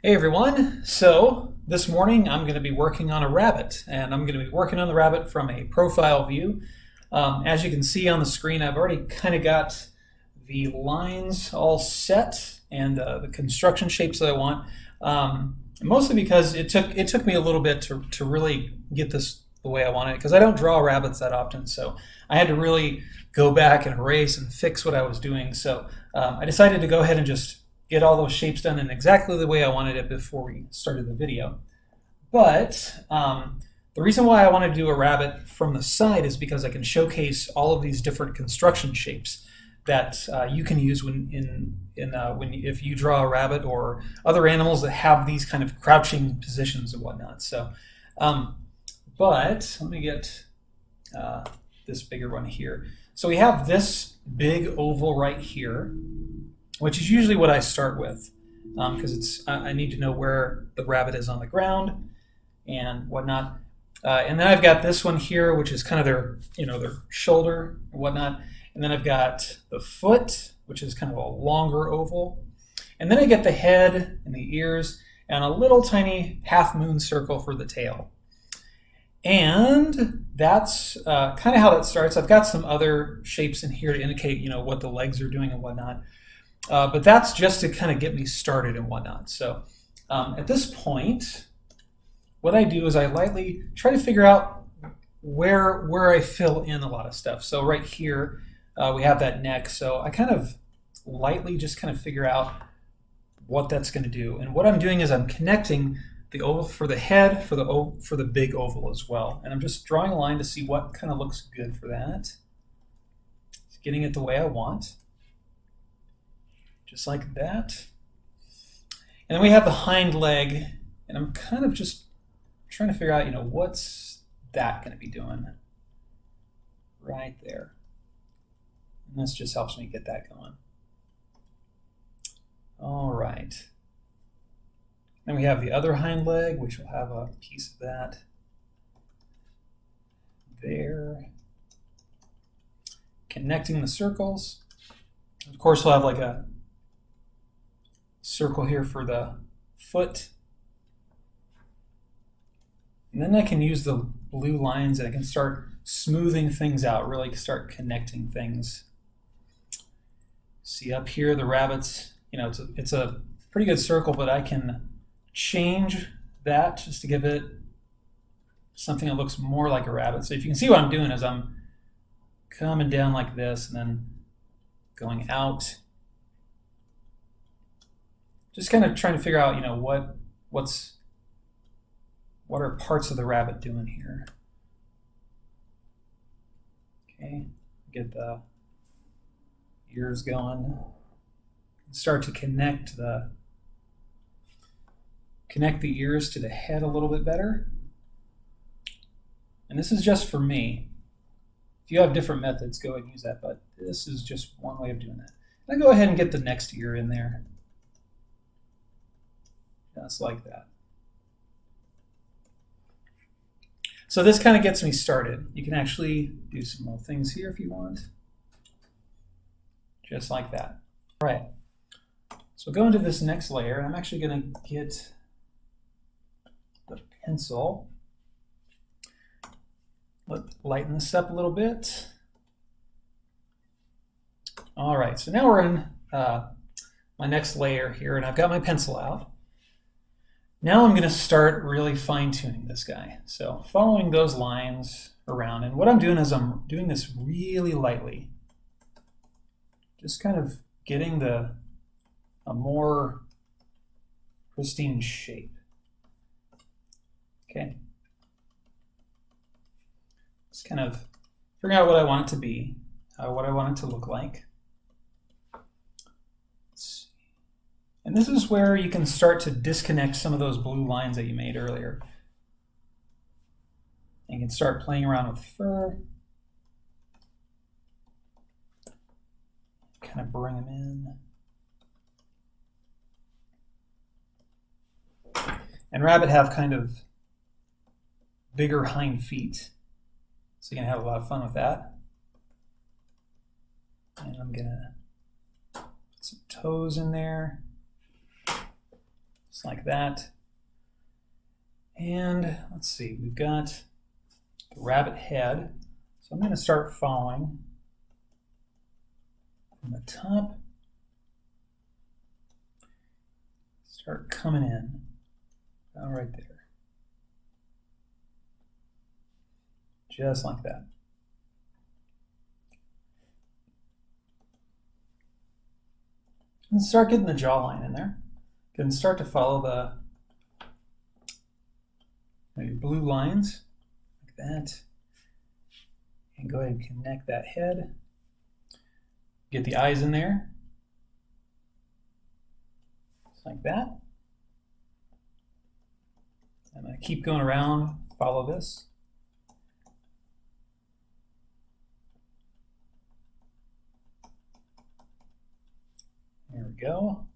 Hey everyone, so this morning I'm going to be working on a rabbit, and I'm going to be working on the rabbit from a profile view. As you can see on the screen, I've already kind of got the lines all set and the construction shapes that I want, mostly because it took me a little bit to really get this the way I want it, because I don't draw rabbits that often, so I had to really go back and erase and fix what I was doing. So I decided to go ahead and just get all those shapes done in exactly the way I wanted it before we started the video. But the reason why I want to do a rabbit from the side is because I can showcase all of these different construction shapes that you can use if you draw a rabbit or other animals that have these kind of crouching positions and whatnot. So, but let me get this bigger one here. So we have this big oval right here, which is usually what I start with, because I need to know where the rabbit is on the ground and whatnot. And then I've got this one here, which is kind of their shoulder and whatnot. And then I've got the foot, which is kind of a longer oval. And then I get the head and the ears and a little tiny half moon circle for the tail. And that's kind of how that starts. I've got some other shapes in here to indicate, what the legs are doing and whatnot. But that's just to kind of get me started and whatnot. So at this point, what I do is I lightly try to figure out where I fill in a lot of stuff. So right here, we have that neck. So I kind of lightly just kind of figure out what that's going to do. And what I'm doing is I'm connecting the oval for the head for the big oval as well. And I'm just drawing a line to see what kind of looks good for that. Just getting it the way I want. Just like that. And then we have the hind leg, and I'm kind of just trying to figure out, what's that going to be doing right there. And this just helps me get that going. All right. Then we have the other hind leg, which will have a piece of that there. Connecting the circles. Of course, we'll have like a circle here for the foot. And then I can use the blue lines and I can start smoothing things out, really start connecting things. See up here, the rabbits, it's a pretty good circle, but I can change that just to give it something that looks more like a rabbit. So if you can see what I'm doing is I'm coming down like this and then going out. Just kind of trying to figure out, what are parts of the rabbit doing here. Okay, get the ears going. Start to connect the ears to the head a little bit better. And this is just for me. If you have different methods, go ahead and use that, but this is just one way of doing that. And I go ahead and get the next ear in there. Just like that. So this kind of gets me started. You can actually do some more things here if you want. Just like that. All right. So go into this next layer, and I'm actually going to get the pencil. Lighten this up a little bit. All right, so now we're in my next layer here, and I've got my pencil out. Now I'm going to start really fine-tuning this guy. So following those lines around, and what I'm doing is I'm doing this really lightly. Just kind of getting a more pristine shape. Okay. Just kind of figuring out what I want it to be, what I want it to look like. And this is where you can start to disconnect some of those blue lines that you made earlier. And you can start playing around with fur. Kind of bring them in. And rabbit have kind of bigger hind feet. So you're going to have a lot of fun with that. And I'm going to put some toes in there. just like that. And let's see, we've got the rabbit head. So I'm going to start following from the top. Start coming in, about right there. Just like that. And start getting the jawline in there. You can start to follow the blue lines like that. And go ahead and connect that head. Get the eyes in there. Just like that. I'm going to keep going around, follow this. There we go.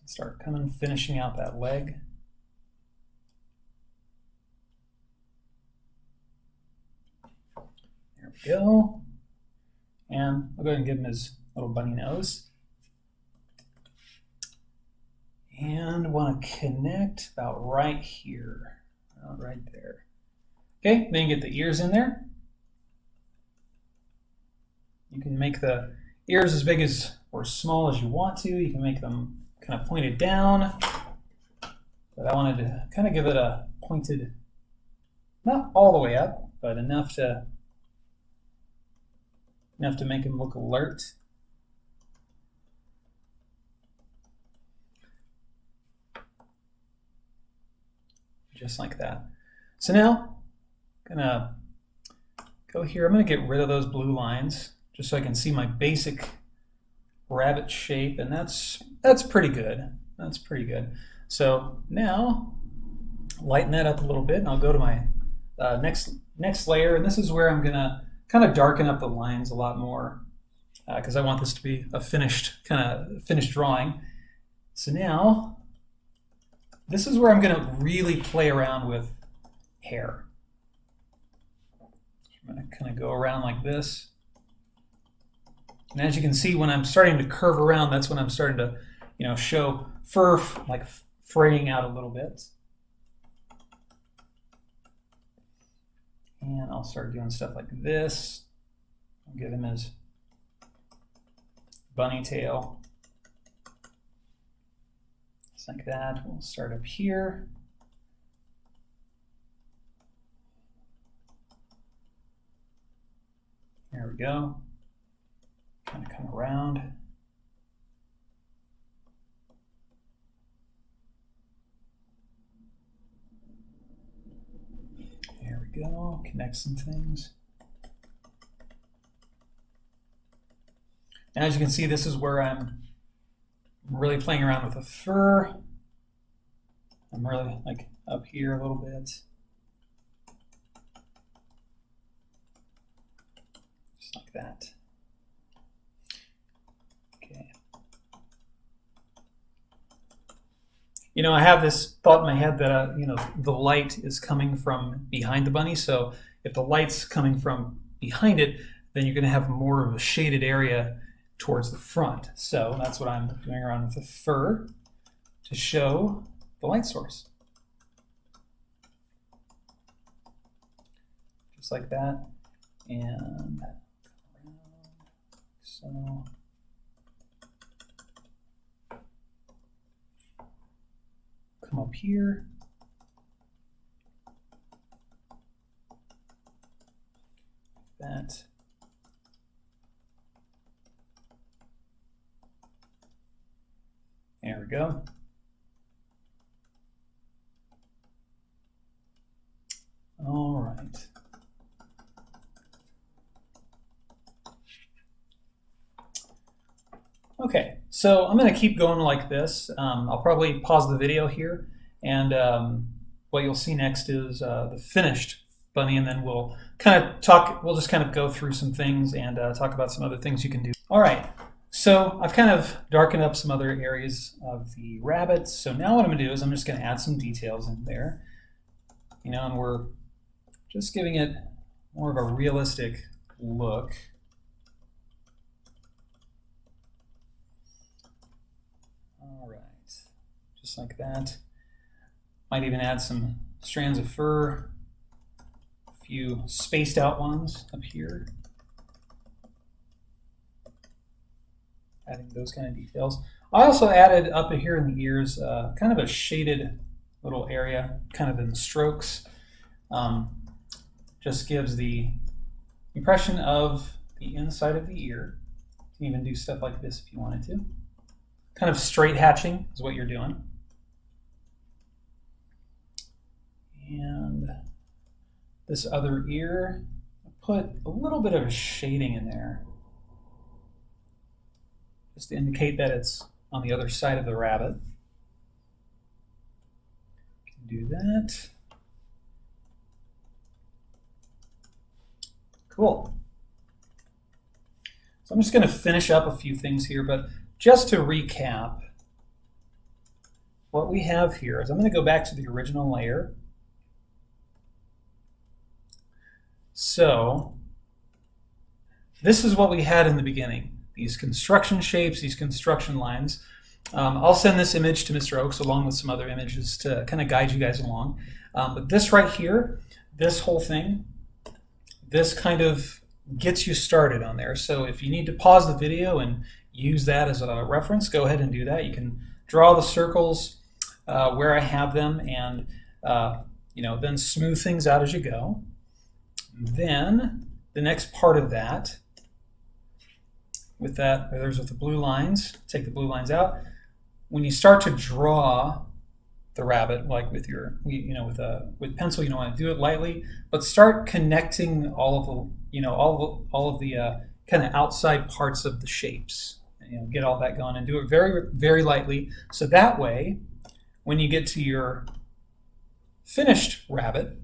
Start finishing out that leg. There we go. And I'll go ahead and give him his little bunny nose. And want to connect about right here, right there. Okay, then you get the ears in there. You can make the ears as big as or small as you want to. You can make them kind of pointed down. But I wanted to kind of give it a pointed, not all the way up, but enough to make him look alert. Just like that. So now I'm gonna go here. I'm gonna get rid of those blue lines just so I can see my basic rabbit shape, and that's pretty good. That's pretty good. So now lighten that up a little bit, and I'll go to my next layer, and this is where I'm gonna kind of darken up the lines a lot more because I want this to be a finished drawing. So now this is where I'm going to really play around with hair. I'm going to kind of go around like this. And as you can see, when I'm starting to curve around, that's when I'm starting to, show fur like fraying out a little bit. And I'll start doing stuff like this. I'll give him his bunny tail. Just like that. We'll start up here. There we go. Kind of come around. There we go. Connect some things. And as you can see, this is where I'm really playing around with the fur. I'm really like up here a little bit. Just like that. Okay. I have this thought in my head that the light is coming from behind the bunny. So if the light's coming from behind it, then you're going to have more of a shaded area towards the front. So that's what I'm doing around with the fur to show the light source. Just like that. And so come up here. That. There we go. All right. Okay, so I'm going to keep going like this. I'll probably pause the video here, and what you'll see next is the finished bunny, and then we'll kind of talk. We'll just kind of go through some things and talk about some other things you can do. All right. So I've kind of darkened up some other areas of the rabbit. So now what I'm going to do is I'm just going to add some details in there. And we're just giving it more of a realistic look. All right. just like that. Might even add some strands of fur, a few spaced out ones up here. Adding those kind of details. I also added up here in the ears kind of a shaded little area, kind of in the strokes. Just gives the impression of the inside of the ear. You can even do stuff like this if you wanted to. Kind of straight hatching is what you're doing. And this other ear, I put a little bit of a shading in there, just to indicate that it's on the other side of the rabbit. Do that. Cool. So I'm just going to finish up a few things here, but just to recap, what we have here is I'm going to go back to the original layer. So this is what we had in the beginning, these construction shapes, these construction lines. I'll send this image to Mr. Oakes along with some other images to kind of guide you guys along. But this right here, this whole thing, this kind of gets you started on there. So if you need to pause the video and use that as a reference, go ahead and do that. You can draw the circles where I have them and then smooth things out as you go. Then the next part of that, with that, there's with the blue lines, take the blue lines out. When you start to draw the rabbit, like with your, with pencil, you don't want to do it lightly, but start connecting all of the kind of outside parts of the shapes. Get all that going and do it very, very lightly. So that way, when you get to your finished rabbit,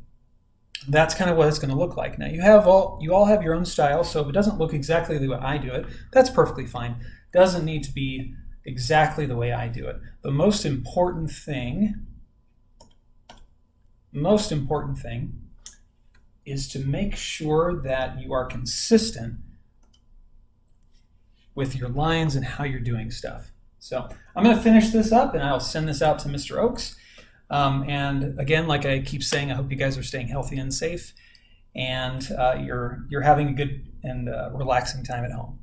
that's kind of what it's going to look like. Now you all have your own style, so if it doesn't look exactly the way I do it, that's perfectly fine. Doesn't need to be exactly the way I do it. The most important thing is to make sure that you are consistent with your lines and how you're doing stuff. So I'm going to finish this up and I'll send this out to Mr. Oakes. And again, like I keep saying, I hope you guys are staying healthy and safe, and you're having a good and relaxing time at home.